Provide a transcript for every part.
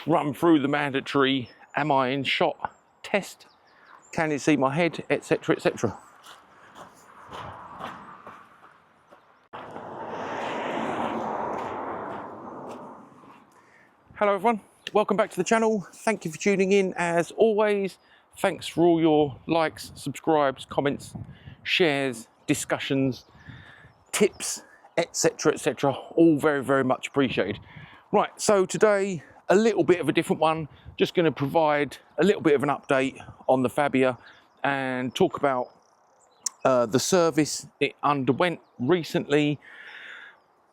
Let's run through the mandatory am I in shot test. Can you see my head, etc, etc. Hello everyone, welcome back to the channel. Thank you for tuning in as always. Thanks for all your likes, subscribes, comments, shares, discussions, tips, etc, etc. All very, very much appreciated. Right, so today a little bit of a different one. Just going to provide a little bit of an update on the Fabia and talk about the service it underwent recently,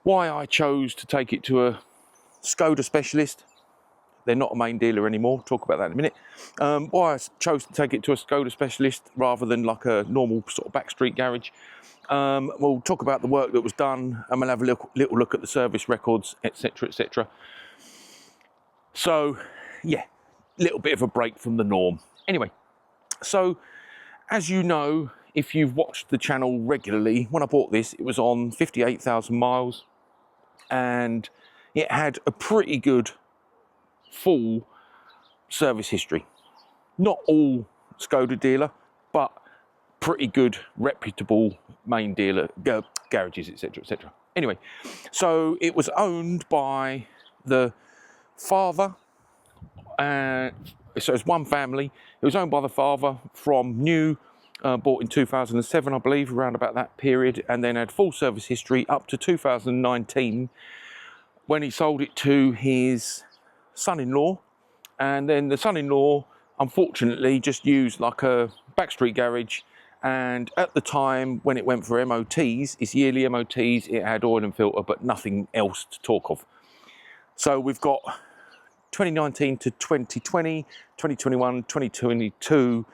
why I chose to take it to a Skoda specialist. They're not a main dealer anymore, talk about that in a minute. Why I chose to take it to a Skoda specialist rather than like a normal sort of backstreet garage. We'll talk about the work that was done and we'll have a little look at the service records, etc, etc. So yeah, a little bit of a break from the norm. Anyway, so as you know, if you've watched the channel regularly, when I bought this, it was on 58,000 miles and it had a pretty good full service history. Not all Skoda dealer, but pretty good reputable main dealer garages, etc, etc. Anyway, so it was owned by the father, and so it's one family. It was owned by the father from new, bought in 2007 I believe, around about that period, and then had full service history up to 2019 when he sold it to his son-in-law. And then the son-in-law unfortunately just used like a backstreet garage, and at the time when it went for MOTs, its yearly MOTs, it had oil and filter but nothing else to talk of. So we've got 2019 to 2020, 2021, 2022,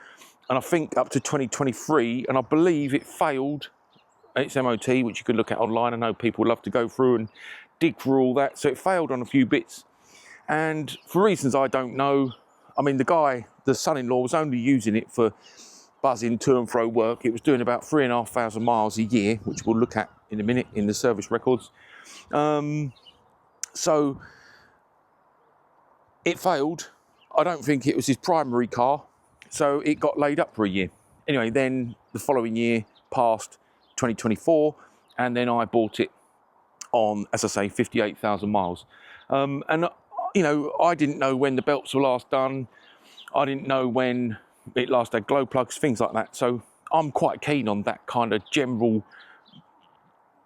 and I think up to 2023, and I believe it failed its MOT, which you could look at online. I know people love to go through and dig through all that. So it failed on a few bits, and for reasons I don't know. I mean, the guy, the son-in-law, was only using it for buzzing to and fro work. It was doing about 3,500 miles a year, which we'll look at in a minute in the service records. So it failed. I don't think it was his primary car, so it got laid up for a year. Anyway, then the following year passed, 2024, and then I bought it on, as I say, 58,000 miles. And you know, I didn't know when the belts were last done. I didn't know when it last had glow plugs, things like that. So I'm quite keen on that kind of general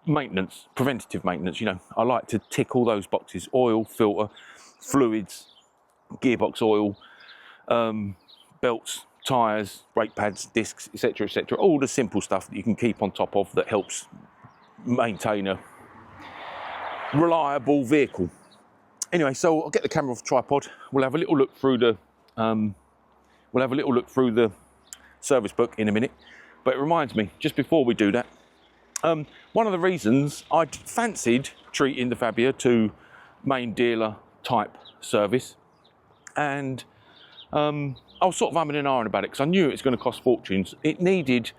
maintenance, preventative maintenance. You know, I like to tick all those boxes: oil, filter, fluids, gearbox oil, belts, tyres, brake pads, discs, etc, etc. All the simple stuff that you can keep on top of that helps maintain a reliable vehicle. Anyway, so I'll get the camera off the tripod. We'll have a little look through the service book in a minute. But it reminds me, just before we do that, one of the reasons I fancied treating the Fabia to main dealer type service, and I was sort of umming and ahhing about it because I knew it was going to cost fortunes. It needed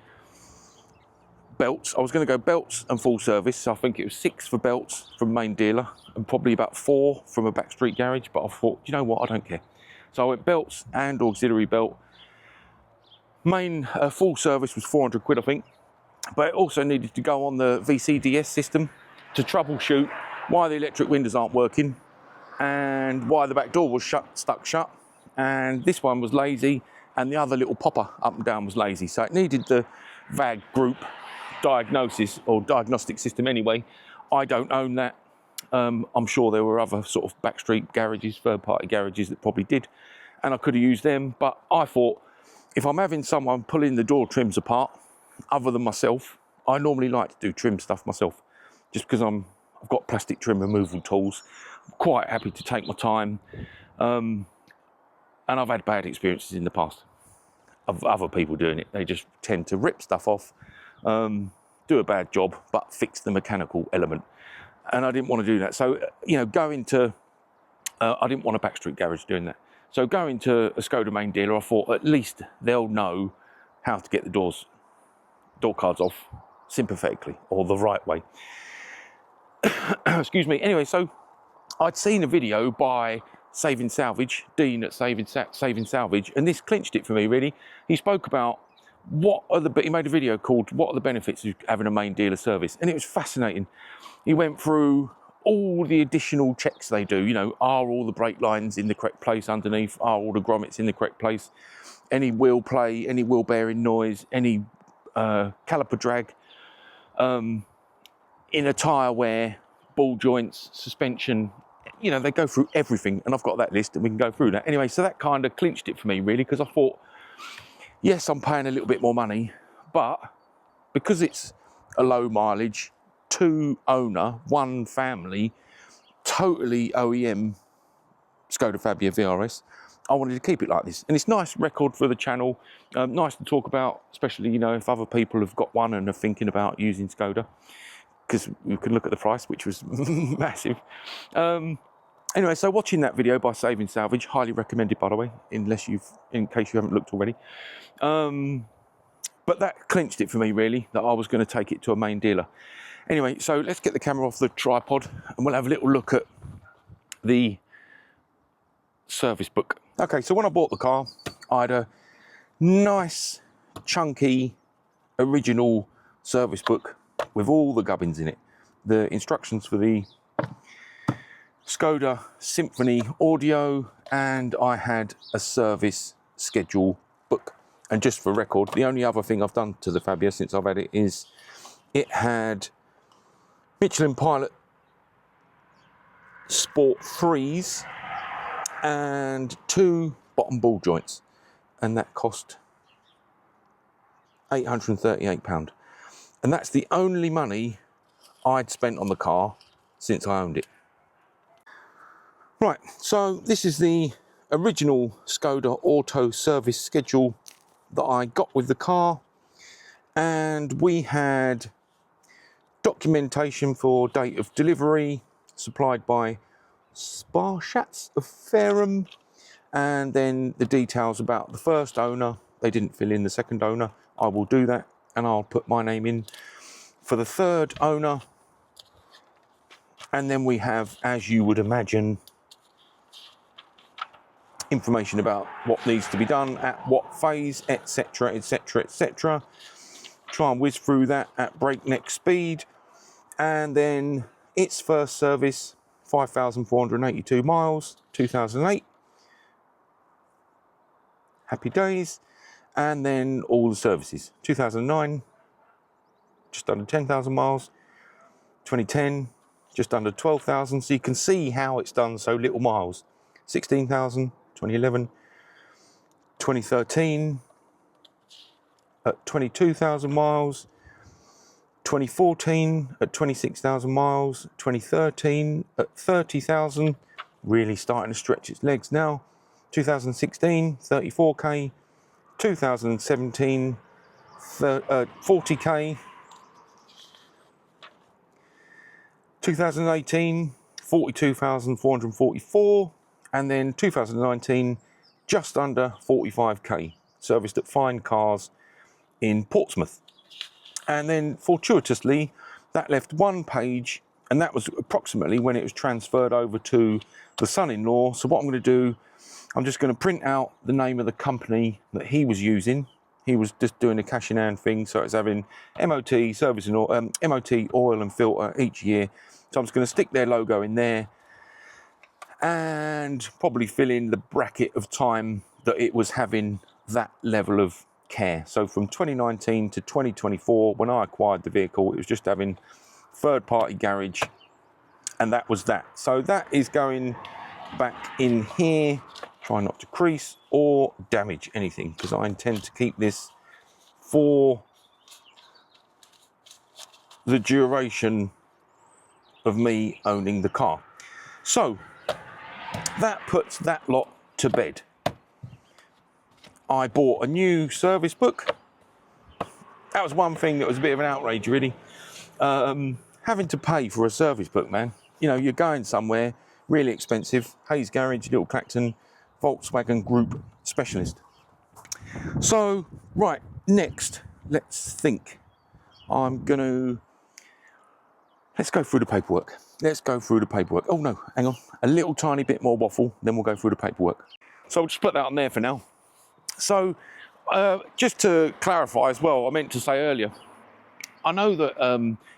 belts. I was going to go belts and full service, so I think it was 6 for belts from main dealer and probably about 4 from a backstreet garage, but I thought, you know what, I don't care. So I went belts and auxiliary belt. Main full service was 400 quid I think, but it also needed to go on the VCDS system to troubleshoot why the electric windows aren't working and why the back door was stuck shut, and this one was lazy and the other little popper up and down was lazy. So it needed the VAG group diagnosis or diagnostic system anyway. I don't own that. I'm sure there were other sort of backstreet garages, third-party garages that probably did, and I could have used them. But I thought, if I'm having someone pulling the door trims apart, other than myself, I normally like to do trim stuff myself, just because I've got plastic trim removal tools. I'm quite happy to take my time, and I've had bad experiences in the past of other people doing it. They just tend to rip stuff off, do a bad job, but fix the mechanical element. And I didn't want to do that. So, you know, going to, I didn't want a backstreet garage doing that. So going to a Skoda main dealer, I thought at least they'll know how to get the door cards off sympathetically or the right way. Excuse me. Anyway, so I'd seen a video by Saving Salvage, Dean at Saving Salvage, and this clinched it for me really. He spoke about he made a video called "What are the benefits of having a main dealer service?" and it was fascinating. He went through all the additional checks they do. You know, are all the brake lines in the correct place underneath? Are all the grommets in the correct place? Any wheel play, any wheel bearing noise, any caliper drag, inner tyre wear, ball joints, suspension. You know, they go through everything, and I've got that list and we can go through that. Anyway, so that kind of clinched it for me really, because I thought, yes, I'm paying a little bit more money, but because it's a low mileage, 2 owner, 1 family, totally OEM Skoda Fabia VRS, I wanted to keep it like this. And it's nice record for the channel, nice to talk about, especially, you know, if other people have got one and are thinking about using Skoda, because you can look at the price, which was massive. Anyway, so watching that video by Saving Salvage, highly recommended by the way, in case you haven't looked already. But that clinched it for me really, that I was going to take it to a main dealer. Anyway, so let's get the camera off the tripod and we'll have a little look at the service book. Okay, so when I bought the car, I had a nice, chunky, original service book with all the gubbins in it. The instructions for the Skoda Symphony audio, and I had a service schedule book. And just for record, the only other thing I've done to the Fabia since I've had it is it had Michelin Pilot Sport 3s and 2 bottom ball joints, and that cost £838. And that's the only money I'd spent on the car since I owned it. Right, so this is the original Skoda auto service schedule that I got with the car, and we had documentation for date of delivery supplied by Sparschatz of Fairham, and then the details about the first owner. They didn't fill in the second owner. I will do that, and I'll put my name in for the third owner. And then we have, as you would imagine, information about what needs to be done at what phase, etc, etc, etc. Try and whiz through that at breakneck speed. And then its first service, 5,482 miles, 2008. Happy days. And then all the services. 2009, just under 10,000 miles. 2010, just under 12,000. So you can see how it's done so little miles. 16,000. 2011, 2013 at 22,000 miles, 2014 at 26,000 miles, 2013 at 30,000, really starting to stretch its legs now, 2016 34k, 2017 40k, 2018 42,444, and then 2019, just under 45k, serviced at Fine Cars in Portsmouth. And then fortuitously, that left 1 page, and that was approximately when it was transferred over to the son-in-law. So what I'm going to do, I'm just going to print out the name of the company that he was using. He was just doing a cash in hand thing, so it's having MOT, service and MOT, oil and filter each year. So I'm just going to stick their logo in there, and probably fill in the bracket of time that it was having that level of care. So from 2019 to 2024, when I acquired the vehicle, it was just having third-party garage, and that was that. So that is going back in here. Try not to crease or damage anything, because I intend to keep this for the duration of me owning the car. So that puts that lot to bed. I bought a new service book. That was one thing that was a bit of an outrage, really. Having to pay for a service book, man. You know, you're going somewhere, really expensive. Hayes Garage, Little Clacton, Volkswagen Group Specialist. So, right, next, let's think. I'm going to let's go through the paperwork. Let's go through the paperwork. Oh no, hang on. A little tiny bit more waffle, then we'll go through the paperwork. So I'll just put that on there for now. So just to clarify as well, I meant to say earlier, I know that,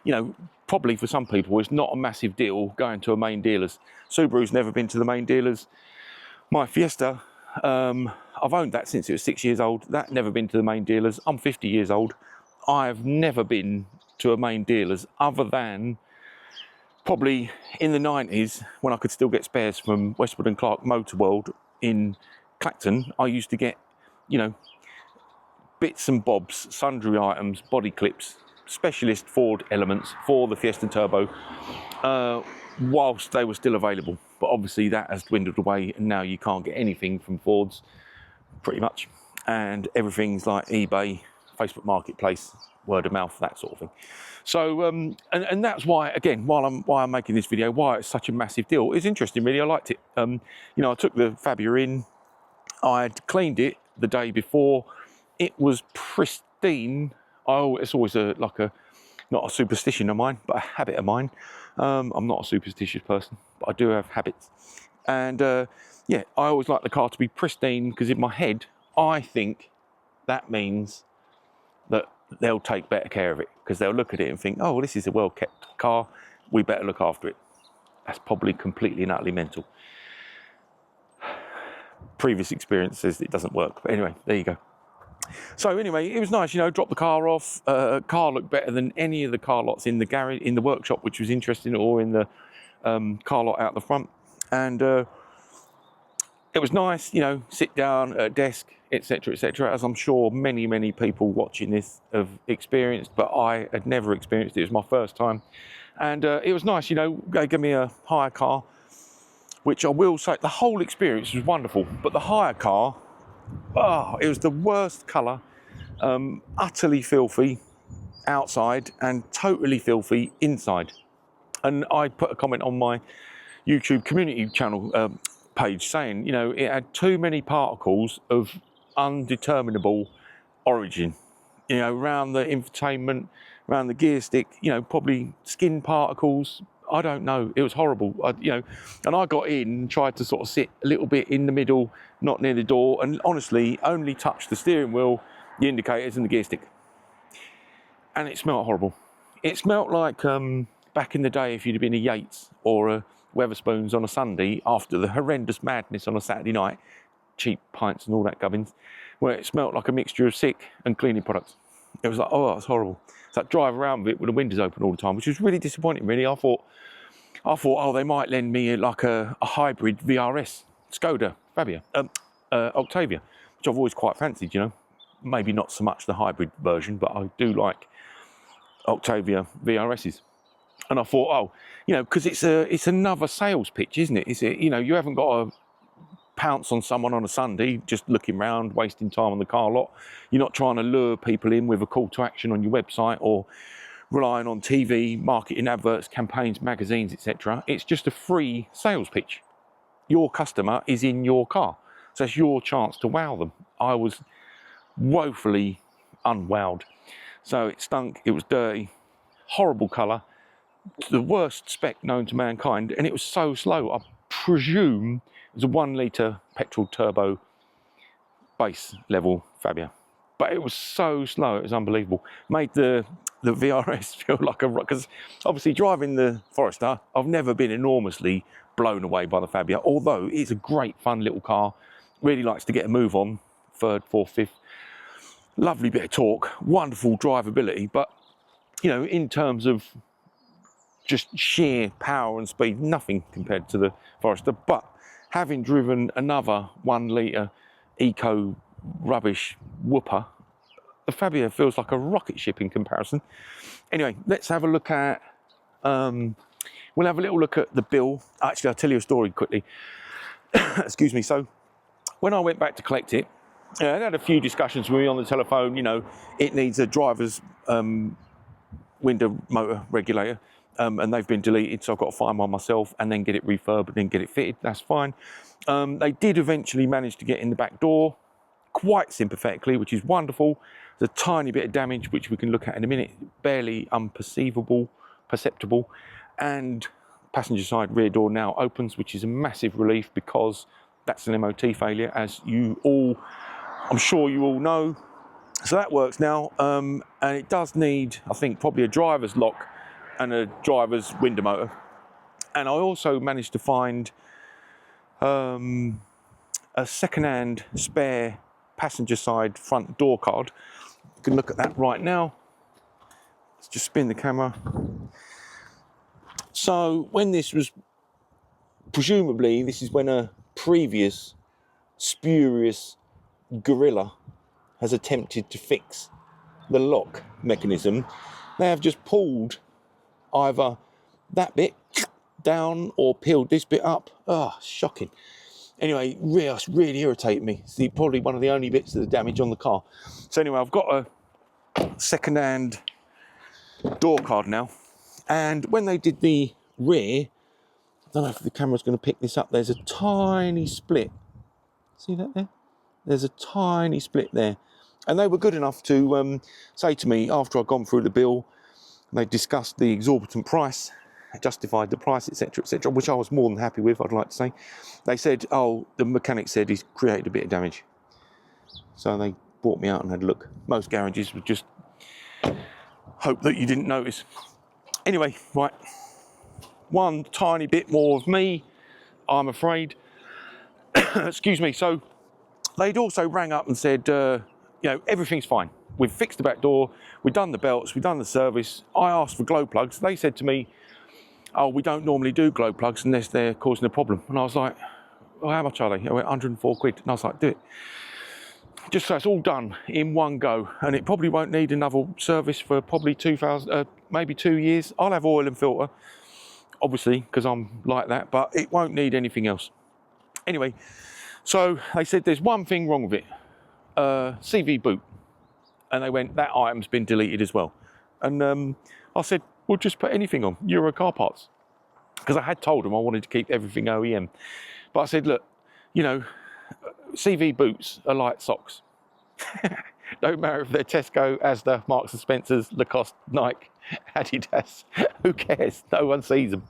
you know, probably for some people it's not a massive deal going to a main dealer's. Subaru's never been to the main dealers. My Fiesta, I've owned that since it was 6 years old. That never been to the main dealers. I'm 50 years old. I've never been to a main dealers other than probably in the 90s when I could still get spares from Westwood and Clark Motor World in Clacton. I used to get, you know, bits and bobs, sundry items, body clips, specialist Ford elements for the Fiesta Turbo whilst they were still available. But obviously that has dwindled away and now you can't get anything from Fords pretty much, and everything's like eBay, Facebook Marketplace, word of mouth, that sort of thing. So and that's why, again, why I'm making this video, why it's such a massive deal. It's interesting really. I liked it. You know, I took the Fabia in, I'd cleaned it the day before. It was pristine. Oh, it's always not a superstition of mine, but a habit of mine. I'm not a superstitious person, but I do have habits. And yeah, I always like the car to be pristine because in my head, I think that means that they'll take better care of it because they'll look at it and think, oh, well, this is a well-kept car, we better look after it. That's probably completely and utterly mental. Previous experience says it doesn't work, but anyway, there you go. So anyway, it was nice, you know, drop the car off. Car looked better than any of the car lots in the garage, in the workshop, which was interesting, or in the car lot out the front. And it was nice, you know, sit down at a desk, etc., etc., as I'm sure many, many people watching this have experienced, but I had never experienced it. It was my first time. And it was nice, you know, they gave me a hire car, which I will say, the whole experience was wonderful, but the hire car, oh, it was the worst colour, utterly filthy outside and totally filthy inside. And I put a comment on my YouTube community channel page saying, you know, it had too many particles of undeterminable origin, you know, around the infotainment, around the gear stick, you know, probably skin particles. I don't know. It was horrible, you know. And I got in and tried to sort of sit a little bit in the middle, not near the door, and honestly only touched the steering wheel, the indicators and the gear stick. And it smelled horrible. It smelled like back in the day if you'd have been a Yates or a Weatherspoons on a Sunday after the horrendous madness on a Saturday night, cheap pints and all that gubbins, where it smelled like a mixture of sick and cleaning products. It was like, oh, that's horrible. It's like drive around with it with the windows open all the time, which was really disappointing, really. I thought, oh, they might lend me like a hybrid VRS, Skoda, Fabia, Octavia, which I've always quite fancied, you know. Maybe not so much the hybrid version, but I do like Octavia VRSs. And I thought, oh, you know, because it's another sales pitch, isn't it? You know, you haven't got to pounce on someone on a Sunday, just looking around, wasting time on the car lot. You're not trying to lure people in with a call to action on your website or relying on TV, marketing adverts, campaigns, magazines, etc. It's just a free sales pitch. Your customer is in your car, so it's your chance to wow them. I was woefully unwowed. So it stunk, it was dirty, horrible colour, the worst spec known to mankind, and it was so slow. I presume it was a 1 litre petrol turbo base level Fabia, but it was so slow, it was unbelievable. Made the VRS feel like a rock, because obviously driving the Forester, I've never been enormously blown away by the Fabia, although it's a great fun little car, really likes to get a move on, third, fourth, fifth, lovely bit of torque, wonderful drivability, but you know, in terms of just sheer power and speed, nothing compared to the Forester. But having driven another 1 litre eco rubbish whooper, the Fabia feels like a rocket ship in comparison. Anyway, let's have a look at, we'll have a little look at the bill. Actually, I'll tell you a story quickly. Excuse me. So when I went back to collect it, I had a few discussions with me on the telephone. You know, it needs a driver's window motor regulator. And they've been deleted, so I've got to find one myself and then get it refurbed and then get it fitted. That's fine. They did eventually manage to get in the back door quite sympathetically, which is wonderful. There's a tiny bit of damage, which we can look at in a minute, barely unperceivable perceptible, and passenger side rear door now opens, which is a massive relief because that's an MOT failure, as I'm sure you all know. So that works now, and it does need, I think, probably a driver's lock and a driver's window motor. And I also managed to find a second-hand spare passenger side front door card. You can look at that right now. Let's just spin the camera. So when this was, presumably this is when a previous spurious gorilla has attempted to fix the lock mechanism, they have just pulled either that bit down or peeled this bit up. Oh, shocking. Anyway, really irritated me. It's probably one of the only bits of the damage on the car. So anyway, I've got a second-hand door card now. And when they did the rear, I don't know if the camera's going to pick this up, there's a tiny split. See that there? There's a tiny split there. And they were good enough to say to me, after I'd gone through the bill, and they discussed the exorbitant price, justified the price, etc., which I was more than happy with, I'd like to say. They said, oh, the mechanic said he's created a bit of damage. So they brought me out and had a look. Most garages would just hope that you didn't notice. Anyway, right, one tiny bit more of me, I'm afraid. Excuse me. So they'd also rang up and said, everything's fine. We've fixed the back door, we've done the belts, we've done the service. I asked for glow plugs. They said to me, oh, we don't normally do glow plugs unless they're causing a problem. And I was like, well, how much are they? I went, 104 quid. And I was like, do it. Just so it's all done in one go. And it probably won't need another service for probably maybe 2 years. I'll have oil and filter, obviously, because I'm like that, but it won't need anything else. Anyway, so they said there's one thing wrong with it, CV boot. And they went, that item's been deleted as well. And I said, well, just put anything on, Euro car parts. Because I had told them I wanted to keep everything OEM. But I said, look, CV boots are like socks. Don't matter if they're Tesco, Asda, Marks and Spencer's, Lacoste, Nike, Adidas. Who cares? No one sees them.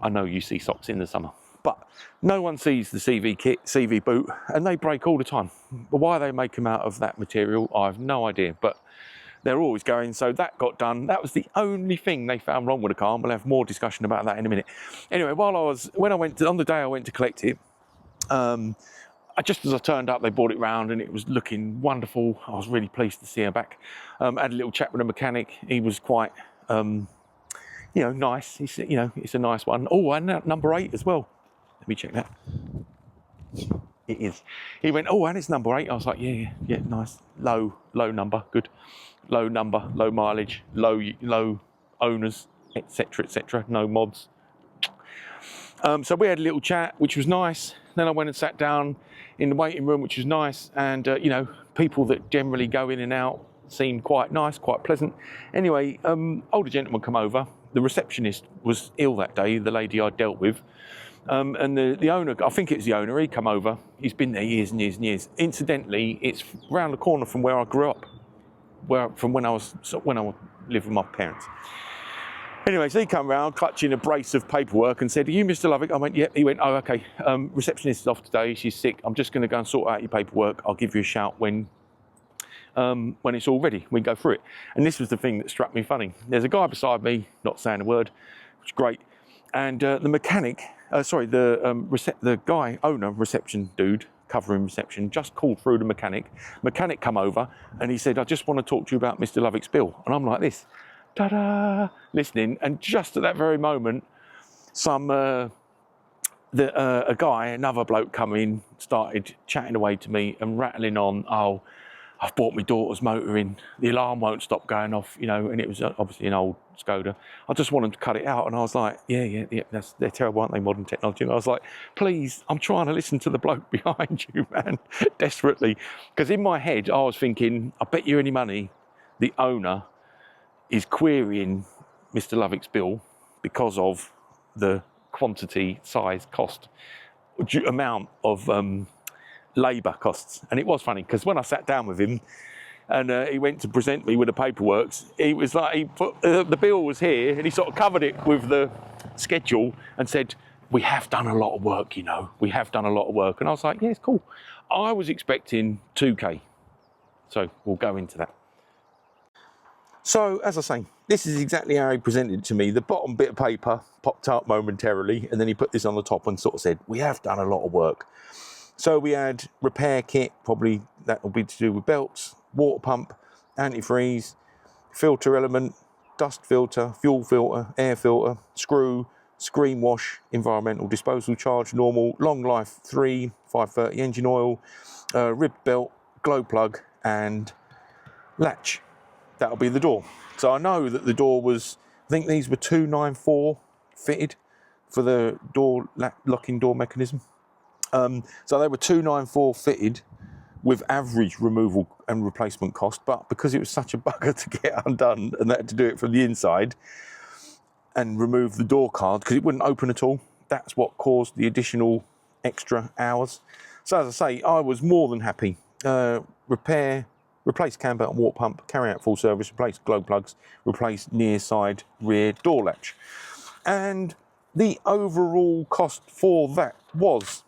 I know you see socks in the summer, but no one sees the CV kit, CV boot, and they break all the time. But why they make them out of that material, I have no idea. But they're always going, so that got done. That was the only thing they found wrong with the car, and we'll have more discussion about that in a minute. Anyway, on the day I went to collect it, just as I turned up, they brought it round and it was looking wonderful. I was really pleased to see her back. Had a little chat with the mechanic. He was quite, nice. He said, it's a nice one. Oh, and number 8 as well. Let me check that. It is. He went, oh, and it's number 8. I was like, yeah, nice. Low number, good. Low number, low mileage, low owners, etc., no mods. So we had a little chat, which was nice. Then I went and sat down in the waiting room, which was nice. And, people that generally go in and out seemed quite nice, quite pleasant. Anyway, older gentleman come over. The receptionist was ill that day, the lady I dealt with. And the owner, I think it's the owner, he come over. He's been there years and years and years. Incidentally, it's round the corner from where I grew up, from when I lived with my parents. Anyway, so he come round, clutching a brace of paperwork, and said, are you Mr. Lovick? I went, yep. He went, oh, okay. Receptionist is off today. She's sick. I'm just going to go and sort out your paperwork. I'll give you a shout when it's all ready. We can go through it. And this was the thing that struck me funny. There's a guy beside me, not saying a word, which is great. And the mechanic, the guy, owner, reception dude, covering reception, just called through the mechanic. Mechanic come over and he said, I just want to talk to you about Mr. Lovick's bill. And I'm like this, ta-da, listening. And just at that very moment, a guy, another bloke come in, started chatting away to me and rattling on, oh, I've bought my daughter's motor in, the alarm won't stop going off, and it was obviously an old Skoda. I just wanted to cut it out, and I was like, yeah, they're terrible, aren't they, modern technology? And I was like, please, I'm trying to listen to the bloke behind you, man, desperately. Because in my head, I was thinking, I bet you any money the owner is querying Mr. Lovick's bill because of the quantity, size, cost, amount of labour costs. And it was funny because when I sat down with him, and he went to present me with the paperwork. He was like, he put the bill was here, and he sort of covered it with the schedule and said, "We have done a lot of work, you know. We have done a lot of work." And I was like, "Yeah, it's cool." I was expecting 2K, so we'll go into that. So, as I say, this is exactly how he presented it to me. The bottom bit of paper popped up momentarily, and then he put this on the top and sort of said, "We have done a lot of work." So we had repair kit, probably that will be to do with belts, water pump, antifreeze, filter element, dust filter, fuel filter, air filter, screw, screen wash, environmental disposal charge, normal, long life 3, 530 engine oil, rib belt, glow plug, and latch. That'll be the door. So I know that the door was, I think these were 294 fitted for the door locking door mechanism. So they were 294 fitted with average removal and replacement cost, but because it was such a bugger to get undone and they had to do it from the inside and remove the door card because it wouldn't open at all, that's what caused the additional extra hours. So as I say, I was more than happy. Replace cam belt and water pump, carry out full service, replace glow plugs, replace near side rear door latch. And the overall cost for that was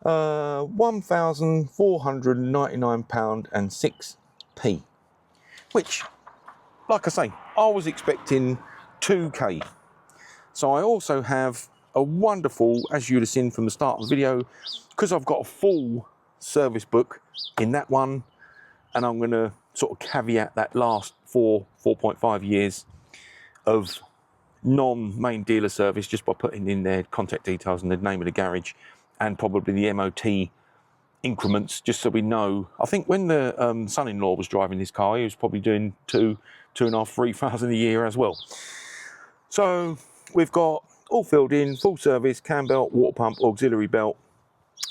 £1,499.06, which, like I say, I was expecting 2K. So I also have a wonderful, as you'd have seen from the start of the video, because I've got a full service book in that one, and I'm going to sort of caveat that last 4.5 years of non-main dealer service just by putting in their contact details and the name of the garage and probably the MOT increments, just so we know. I think when the son-in-law was driving this car, he was probably doing 2,500, 3,000 a year as well. So we've got all filled in, full service, cam belt, water pump, auxiliary belt,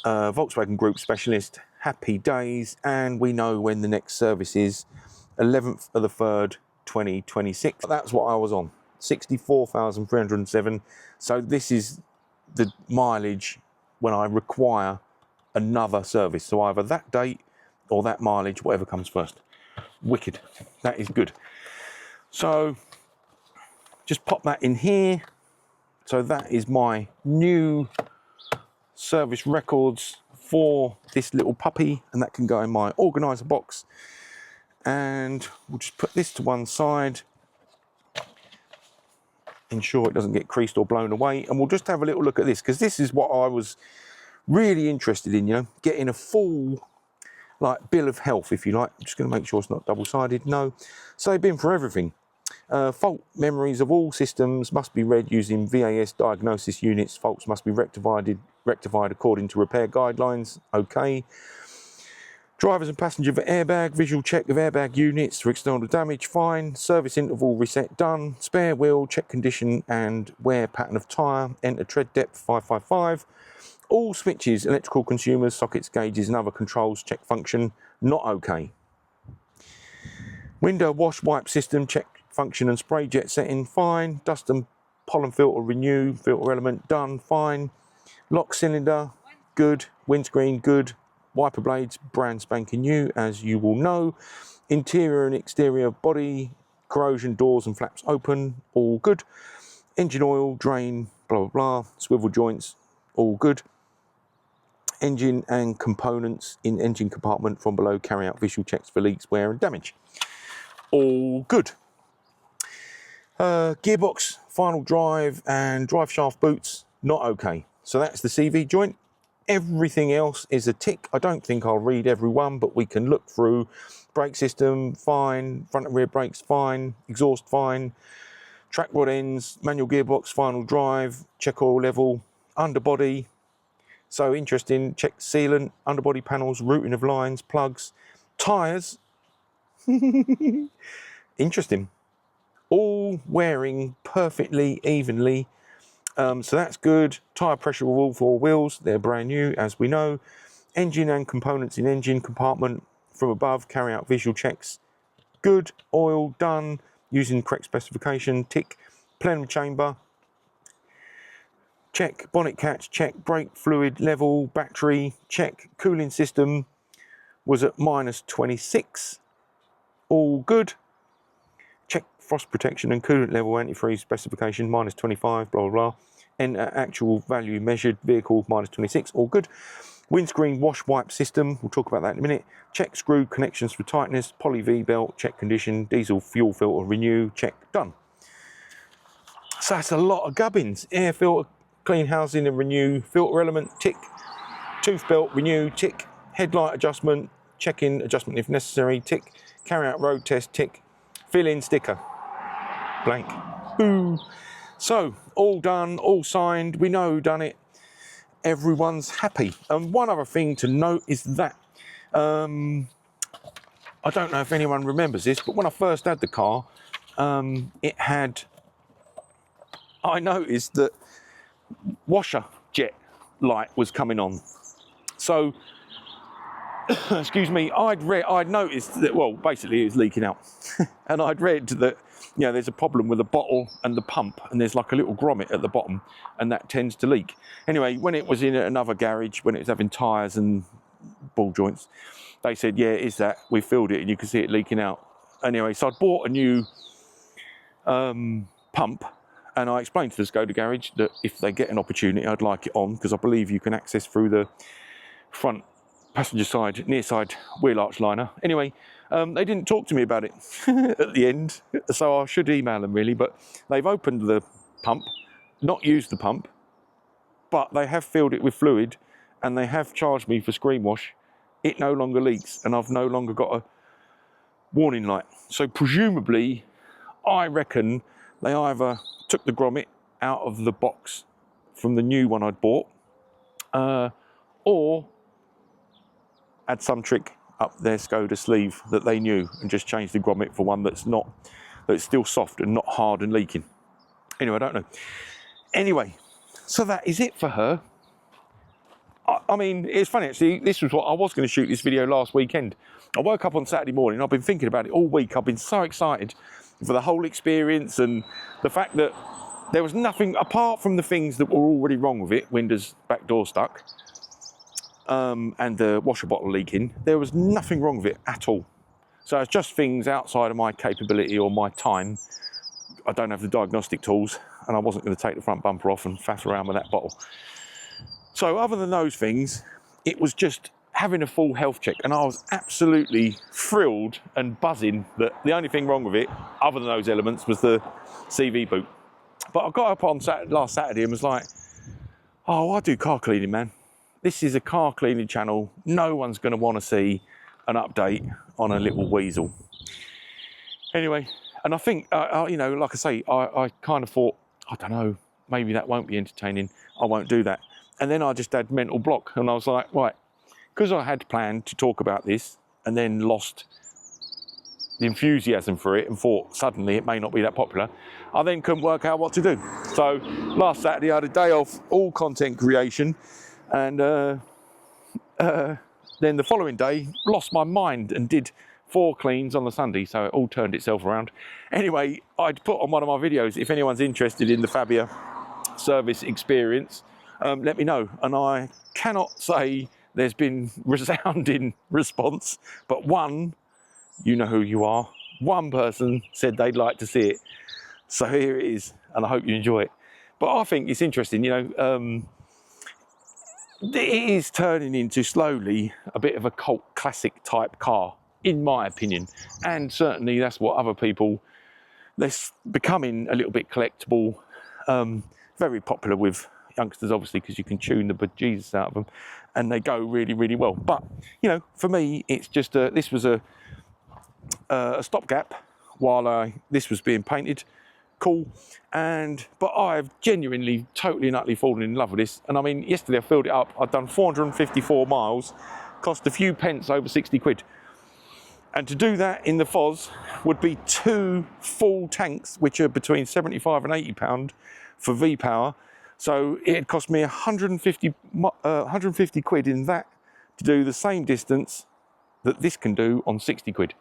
Volkswagen Group Specialist, happy days, and we know when the next service is, 11th of the 3rd, 2026. That's what I was on, 64,307. So this is the mileage when I require another service. So either that date or that mileage, whatever comes first. Wicked, that is good. So just pop that in here. So that is my new service records for this little puppy, and that can go in my organizer box. And we'll just put this to one side, ensure it doesn't get creased or blown away, and we'll just have a little look at this, because this is what I was really interested in, you know, getting a full like bill of health, if you like. I'm just going to make sure it's not double-sided. No. So they've been for everything. Fault memories of all systems must be read using VAS diagnosis units. Faults must be rectified according to repair guidelines. Okay. Drivers and passenger airbag, visual check of airbag units for external damage, fine. Service interval reset, done. Spare wheel, check condition and wear pattern of tyre. Enter tread depth 555. All switches, electrical consumers, sockets, gauges and other controls, check function, not okay. Window wash wipe system, check function and spray jet setting, fine. Dust and pollen filter renew, filter element, done, fine. Lock cylinder, good. Windscreen, good. Wiper blades, brand spanking new, as you will know. Interior and exterior body, corrosion, doors and flaps open, all good. Engine oil, drain, blah, blah, blah. Swivel joints, all good. Engine and components in engine compartment from below, carry out visual checks for leaks, wear and damage. All good. Gearbox, final drive and drive shaft boots, not okay. So that's the CV joint. Everything else is a tick. I don't think I'll read every one, but we can look through. Brake system, fine. Front and rear brakes, fine. Exhaust, fine. Track rod ends, manual gearbox, final drive, check oil level, underbody. So interesting, check sealant, underbody panels, routing of lines, plugs, tyres. Interesting. All wearing perfectly evenly. So that's good. Tyre pressure of all four wheels, they're brand new, as we know. Engine and components in engine compartment from above, carry out visual checks. Good. Oil done, using correct specification, tick. Plenum chamber, check. Bonnet catch, check. Brake fluid level, battery, check. Cooling system, was at -26. All good. Check frost protection and coolant level antifreeze specification, -25, blah, blah, blah. And actual value measured, vehicle -26, all good. Windscreen wash wipe system, we'll talk about that in a minute. Check screw connections for tightness, poly V-belt, check condition, diesel fuel filter renew, check, done. So that's a lot of gubbins. Air filter, clean housing and renew, filter element, tick. Tooth belt, renew, tick. Headlight adjustment, check-in adjustment if necessary, tick. Carry out road test, tick. Fill-in sticker, blank. Boo. So, all done, all signed, we know who done it. Everyone's happy. And one other thing to note is that, I don't know if anyone remembers this, but when I first had the car, I noticed that washer jet light was coming on. So, excuse me, I'd noticed that, well, basically it was leaking out. And I'd read that, you know, there's a problem with the bottle and the pump, and there's like a little grommet at the bottom, and that tends to leak. Anyway, when it was in another garage, when it was having tyres and ball joints, they said, yeah, it is that. We filled it and you can see it leaking out. Anyway, so I bought a new pump, and I explained to the Skoda garage that if they get an opportunity, I'd like it on, because I believe you can access through the front passenger side, near side wheel arch liner. Anyway, they didn't talk to me about it at the end, so I should email them really, but they've opened the pump, not used the pump, but they have filled it with fluid, and they have charged me for screen wash. It no longer leaks, and I've no longer got a warning light. So presumably, I reckon they either took the grommet out of the box from the new one I'd bought, or had some trick up their Skoda sleeve that they knew and just changed the grommet for one that's still soft and not hard and leaking. Anyway, I don't know. Anyway, so that is it for her. I mean, it's funny actually, this was what I was going to shoot this video last weekend. I woke up on Saturday morning, I've been thinking about it all week. I've been so excited for the whole experience, and the fact that there was nothing, apart from the things that were already wrong with it, windows, back door stuck, and the washer bottle leaking, there was nothing wrong with it at all. So it's just things outside of my capability or my time. I don't have the diagnostic tools, and I wasn't going to take the front bumper off and faff around with that bottle. So other than those things, it was just having a full health check, and I was absolutely thrilled and buzzing that the only thing wrong with it, other than those elements, was the CV boot. But I got up on last Saturday and was like, oh, I do car cleaning, man. This is a car cleaning channel. No one's going to want to see an update on a little weasel. Anyway, and I think, you know, like I say, I kind of thought, I don't know, maybe that won't be entertaining. I won't do that. And then I just had mental block, and I was like, right, because I had planned to talk about this and then lost the enthusiasm for it and thought suddenly it may not be that popular, I then couldn't work out what to do. So last Saturday I had a day off all content creation, and then the following day lost my mind and did 4 cleans on the Sunday, so it all turned itself around. Anyway, I'd put on one of my videos, if anyone's interested in the Fabia service experience, let me know. And I cannot say there's been resounding response, but one, you know who you are, one person said they'd like to see it. So here it is, and I hope you enjoy it. But I think it's interesting, you know, it is turning into slowly a bit of a cult classic type car, in my opinion. And certainly that's what other people, they're becoming a little bit collectible, very popular with youngsters, obviously, because you can tune the bejesus out of them, and they go really, really well. But, you know, for me, it's just, this was a stopgap while this was being painted. Cool. But I've genuinely, totally and utterly fallen in love with this. And I mean, yesterday I filled it up. I'd done 454 miles, cost a few pence over 60 quid. And to do that in the FOS would be 2 full tanks, which are between 75 and 80 pound for V-Power. So it cost me 150 quid in that to do the same distance that this can do on 60 quid,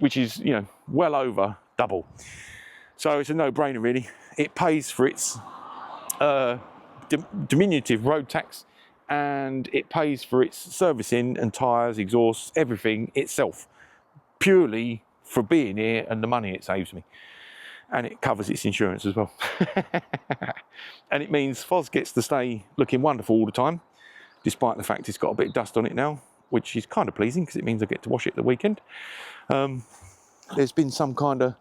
which is, you know, well over double. So it's a no-brainer, really. It pays for its diminutive road tax and it pays for its servicing and tyres, exhausts, everything itself, purely for being here and the money it saves me. And it covers its insurance as well. And it means Foz gets to stay looking wonderful all the time, despite the fact it's got a bit of dust on it now, which is kind of pleasing because it means I get to wash it at the weekend. There's been some kind of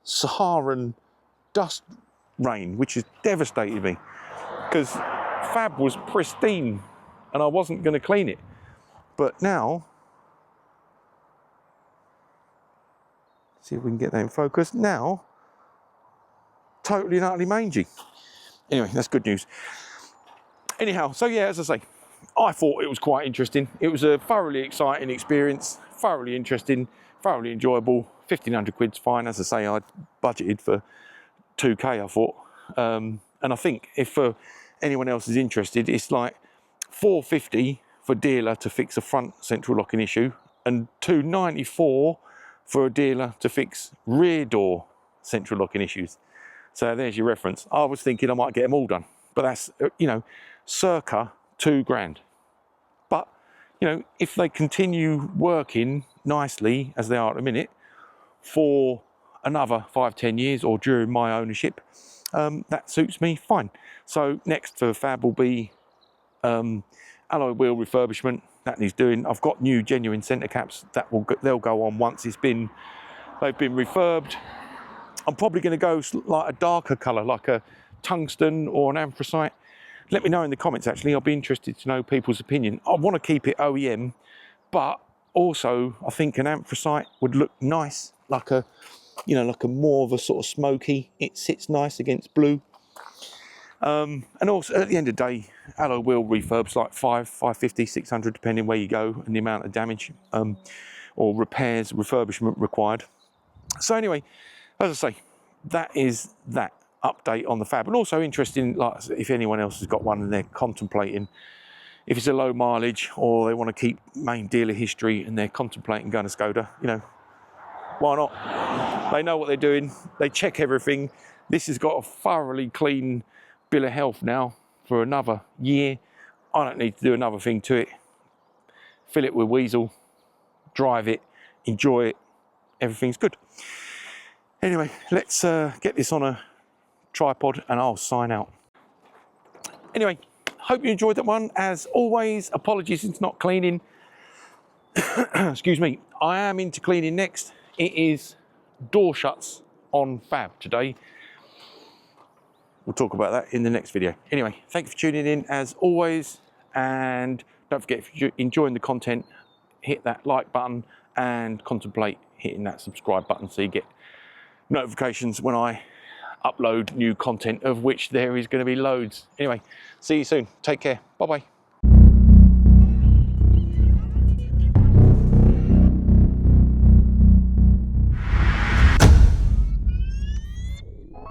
Saharan dust rain, which has devastated me, because Fab was pristine and I wasn't going to clean it. But now, see if we can get that in focus. Now, totally and utterly mangy. Anyway, that's good news. Anyhow, so yeah, as I say, I thought it was quite interesting. It was a thoroughly exciting experience, thoroughly interesting, thoroughly enjoyable. 1,500 quid's fine. As I say, I budgeted for 2K, I thought. And I think if for anyone else is interested, it's like $450 for dealer to fix a front central locking issue and $294 for a dealer to fix rear door central locking issues. So there's your reference. I was thinking I might get them all done, but that's, you know, circa £2 grand. But, you know, if they continue working nicely as they are at the minute for another 5-10 years or during my ownership, that suits me fine. So next for Fab will be alloy wheel refurbishment. That needs doing. I've got new genuine centre caps that they'll go on once they've been refurbed. I'm probably going to go like a darker colour, like a tungsten or an anthracite. Let me know in the comments, actually. I'll be interested to know people's opinion. I want to keep it OEM, but also I think an anthracite would look nice, like a, you know, like a more of a sort of smoky. It sits nice against blue. And also at the end of the day, alloy wheel refurbs like 550, 600, depending where you go and the amount of damage or repairs, refurbishment required. So anyway, as I say, that is that update on the Fab. And also interesting, like if anyone else has got one and they're contemplating, if it's a low mileage or they want to keep main dealer history and they're contemplating going to Skoda, you know, why not? They know what they're doing. They check everything. This has got a thoroughly clean bill of health now for another year. I don't need to do another thing to it. Fill it with Weasel, drive it, enjoy it. Everything's good. Anyway, let's get this on a tripod and I'll sign out. Anyway, hope you enjoyed that one. As always, apologies it's not cleaning. Excuse me. I am into cleaning next. It is door shuts on Fab today. We'll talk about that in the next video. Anyway, thanks for tuning in as always. And don't forget, if you're enjoying the content, hit that like button and contemplate hitting that subscribe button so you get notifications when I upload new content, of which there is going to be loads. Anyway, see you soon. Take care. Bye-bye.